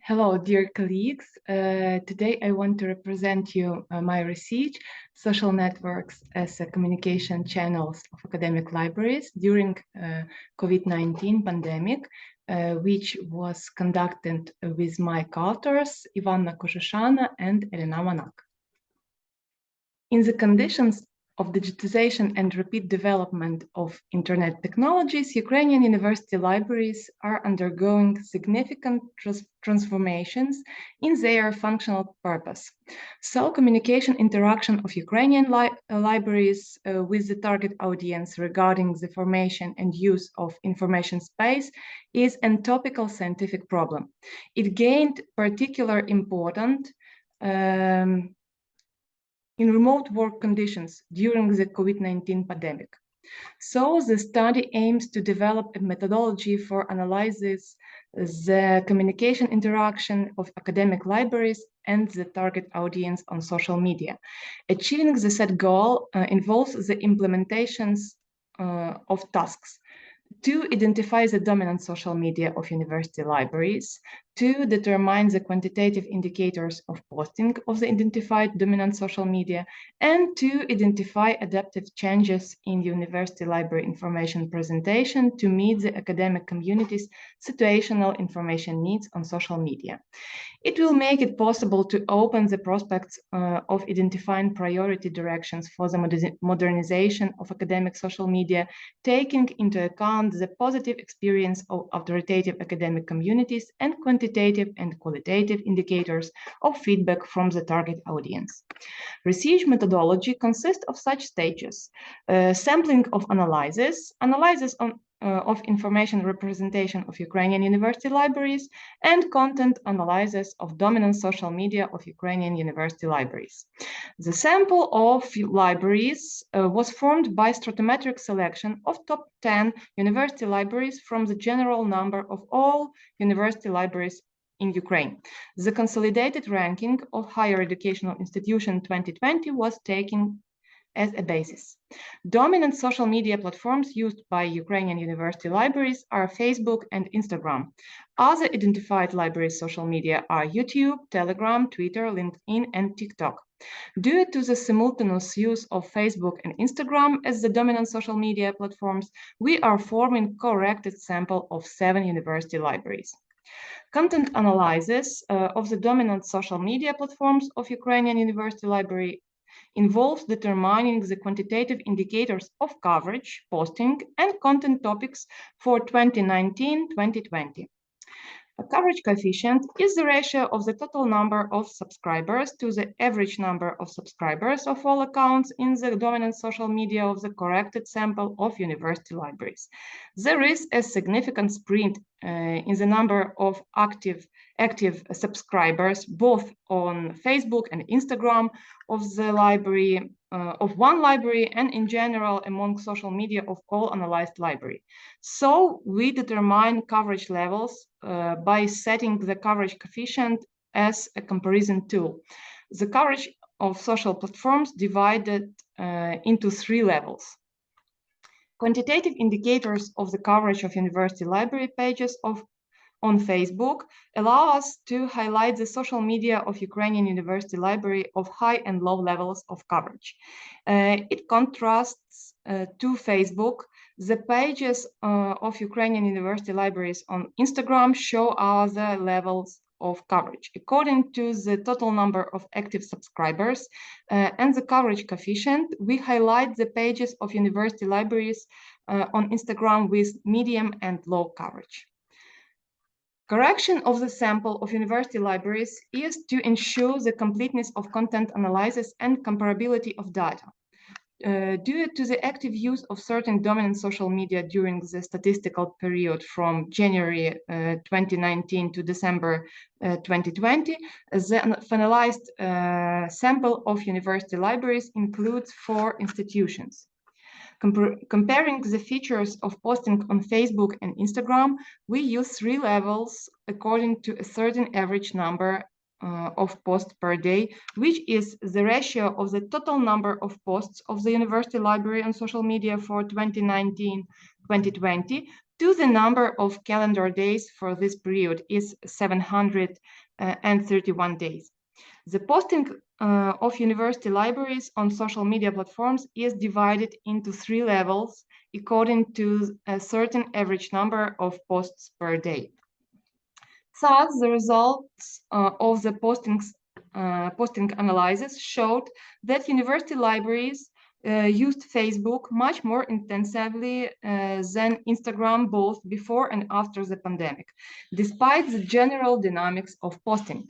Hello, dear colleagues. Today I want to represent you my research, social networks as communication channels of academic libraries during COVID-19 pandemic, which was conducted with my co-authors, Ivanna Kozhushana and Elena Manach. In the conditions of digitization and rapid development of internet technologies, Ukrainian university libraries are undergoing significant transformations in their functional purpose. So communication interaction of Ukrainian libraries with the target audience regarding the formation and use of information space is an topical scientific problem. It gained particular importance in remote work conditions during the COVID-19 pandemic. So the study aims to develop a methodology for analyzing the communication interaction of academic libraries and the target audience on social media. Achieving the set goal involves the implementations of tasks to identify the dominant social media of university libraries, to determine the quantitative indicators of posting of the identified dominant social media, and to identify adaptive changes in university library information presentation to meet the academic community's situational information needs on social media. It will make it possible to open the prospects of identifying priority directions for the modernization of academic social media, taking into account the positive experience of authoritative academic communities and quantitative and qualitative indicators of feedback from the target audience. Research methodology consists of such stages: sampling of analysis of information representation of Ukrainian university libraries, and content analysis of dominant social media of Ukrainian university libraries. The sample of libraries was formed by stratimetric selection of top 10 university libraries from the general number of all university libraries in Ukraine. The consolidated ranking of higher educational institution 2020 was taken as a basis. Dominant social media platforms used by Ukrainian university libraries are Facebook and Instagram. Other identified libraries' social media are YouTube, Telegram, Twitter, LinkedIn, and TikTok. Due to the simultaneous use of Facebook and Instagram as the dominant social media platforms, we are forming a corrected sample of 7 university libraries. Content analysis of the dominant social media platforms of Ukrainian university library involves determining the quantitative indicators of coverage, posting, and content topics for 2019-2020. A coverage coefficient is the ratio of the total number of subscribers to the average number of subscribers of all accounts in the dominant social media of the corrected sample of university libraries. There is a significant sprint in the number of active subscribers, both on Facebook and Instagram of the library, of one library, and in general among social media of all analyzed library. So we determine coverage levels by setting the coverage coefficient as a comparison tool. The coverage of social platforms divided into 3 levels. Quantitative indicators of the coverage of university library pages on Facebook allow us to highlight the social media of Ukrainian university library of high and low levels of coverage. It contrasts to Facebook. The pages of Ukrainian university libraries on Instagram show other levels of coverage. According to the total number of active subscribers and the coverage coefficient, we highlight the pages of university libraries on Instagram with medium and low coverage. Correction of the sample of university libraries is to ensure the completeness of content analysis and comparability of data. Due to the active use of certain dominant social media during the statistical period from January 2019 to December 2020, the finalized sample of university libraries includes 4 institutions. Comparing the features of posting on Facebook and Instagram, we use 3 levels according to a certain average number of posts per day, which is the ratio of the total number of posts of the university library on social media for 2019-2020 to the number of calendar days for this period is 731 days. The posting of university libraries on social media platforms is divided into 3 levels according to a certain average number of posts per day. Thus, the results of the posting analysis showed that university libraries used Facebook much more intensively than Instagram, both before and after the pandemic, despite the general dynamics of posting.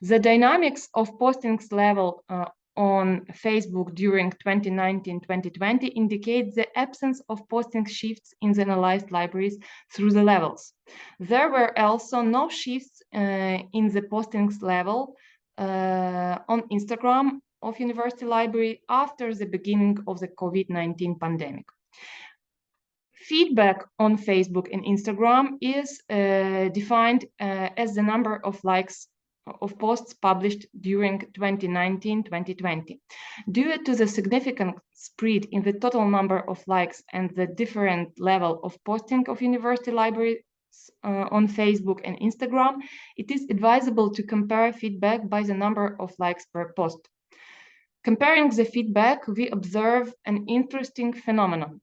The dynamics of postings level on Facebook during 2019-2020 indicate the absence of posting shifts in the analyzed libraries through the levels. There were also no shifts in the postings level on Instagram of university library after the beginning of the COVID-19 pandemic. Feedback on Facebook and Instagram is defined as the number of likes of posts published during 2019-2020. Due to the significant spread in the total number of likes and the different level of posting of university libraries on Facebook and Instagram, it is advisable to compare feedback by the number of likes per post. Comparing the feedback, we observe an interesting phenomenon.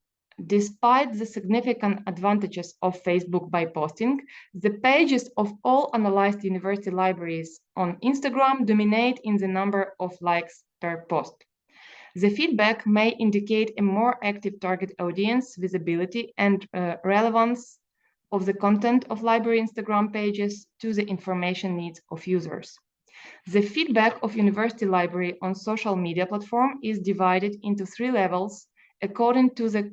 Despite the significant advantages of Facebook by posting, the pages of all analyzed university libraries on Instagram dominate in the number of likes per post. The feedback may indicate a more active target audience, visibility, and relevance of the content of library Instagram pages to the information needs of users. The feedback of university library on social media platform is divided into 3 levels according to the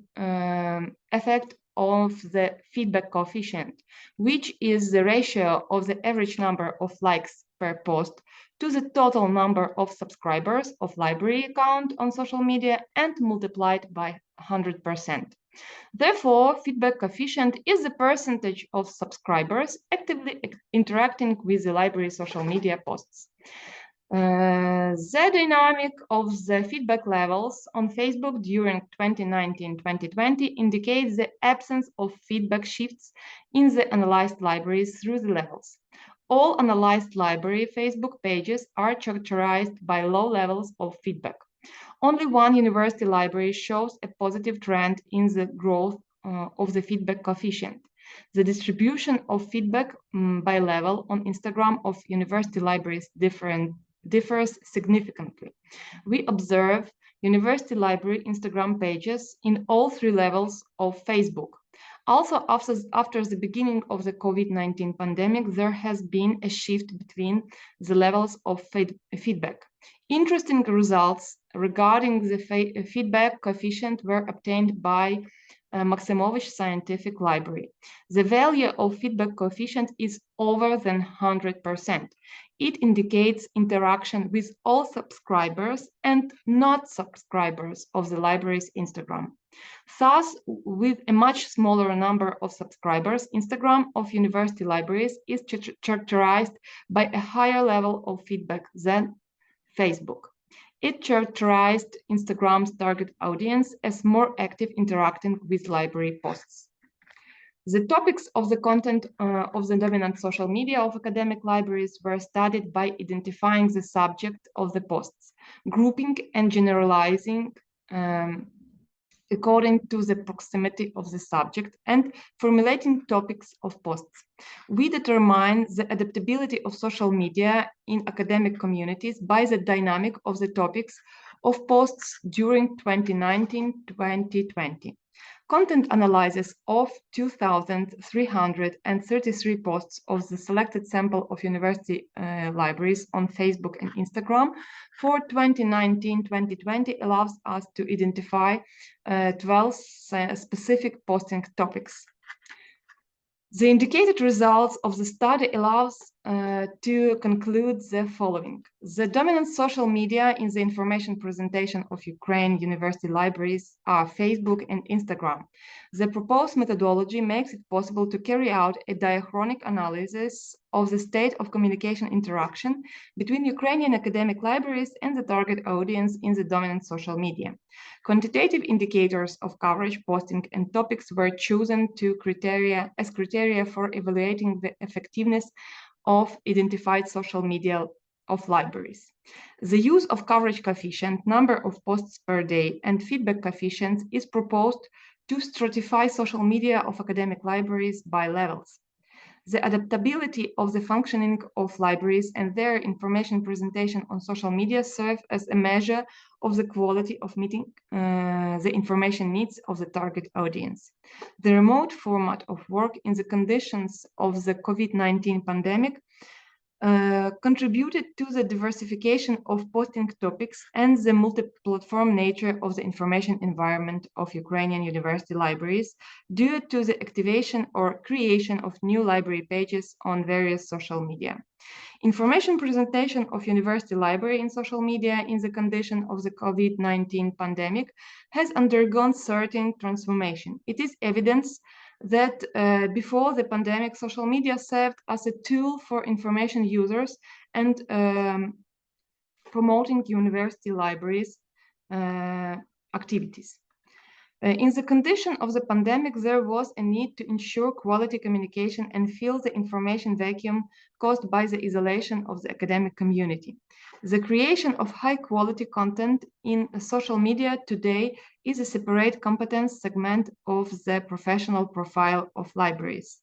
effect of the feedback coefficient, which is the ratio of the average number of likes per post to the total number of subscribers of library account on social media and multiplied by 100%. Therefore, feedback coefficient is the percentage of subscribers actively interacting with the library social media posts. The dynamic of the feedback levels on Facebook during 2019-2020 indicates the absence of feedback shifts in the analyzed libraries through the levels. All analyzed library Facebook pages are characterized by low levels of feedback. Only one university library shows a positive trend in the growth of the feedback coefficient. The distribution of feedback by level on Instagram of university libraries differs significantly. We observe university library Instagram pages in all 3 levels of Facebook. Also, after the beginning of the COVID-19 pandemic, there has been a shift between the levels of feedback. Interesting results regarding the feedback coefficient were obtained by Maximovich Scientific Library. The value of feedback coefficient is over than 100%. It indicates interaction with all subscribers and not subscribers of the library's Instagram. Thus, with a much smaller number of subscribers, Instagram of university libraries is characterized by a higher level of feedback than Facebook. It characterized Instagram's target audience as more active interacting with library posts. The topics of the content of the dominant social media of academic libraries were studied by identifying the subject of the posts, grouping and generalizing according to the proximity of the subject and formulating topics of posts. We determine the adaptability of social media in academic communities by the dynamic of the topics of posts during 2019-2020. Content analysis of 2,333 posts of the selected sample of university libraries on Facebook and Instagram for 2019-2020 allows us to identify 12 specific posting topics. The indicated results of the study allows to conclude the following. The dominant social media in the information presentation of Ukraine university libraries are Facebook and Instagram. The proposed methodology makes it possible to carry out a diachronic analysis of the state of communication interaction between Ukrainian academic libraries and the target audience in the dominant social media. Quantitative indicators of coverage, posting, and topics were chosen as criteria for evaluating the effectiveness of identified social media of libraries. The use of coverage coefficient, number of posts per day, and feedback coefficients is proposed to stratify social media of academic libraries by levels. The adaptability of the functioning of libraries and their information presentation on social media serve as a measure of the quality of meeting the information needs of the target audience. The remote format of work in the conditions of the COVID-19 pandemic contributed to the diversification of posting topics and the multi-platform nature of the information environment of Ukrainian university libraries due to the activation or creation of new library pages on various social media. Information presentation of university library in social media in the condition of the COVID-19 pandemic has undergone certain transformation. It is evidence that before the pandemic, social media served as a tool for information users and promoting university libraries activities. In the condition of the pandemic, there was a need to ensure quality communication and fill the information vacuum caused by the isolation of the academic community. The creation of high-quality content in social media today is a separate competence segment of the professional profile of librarians.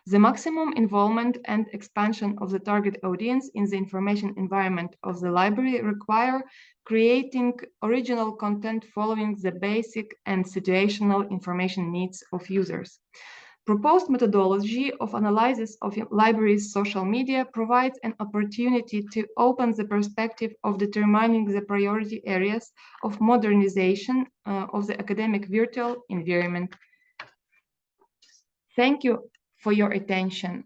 The maximum involvement and expansion of the target audience in the information environment of the library require creating original content following the basic and situational information needs of users. Proposed methodology of analysis of libraries' social media provides an opportunity to open the perspective of determining the priority areas of modernization of the academic virtual environment. Thank you for your attention.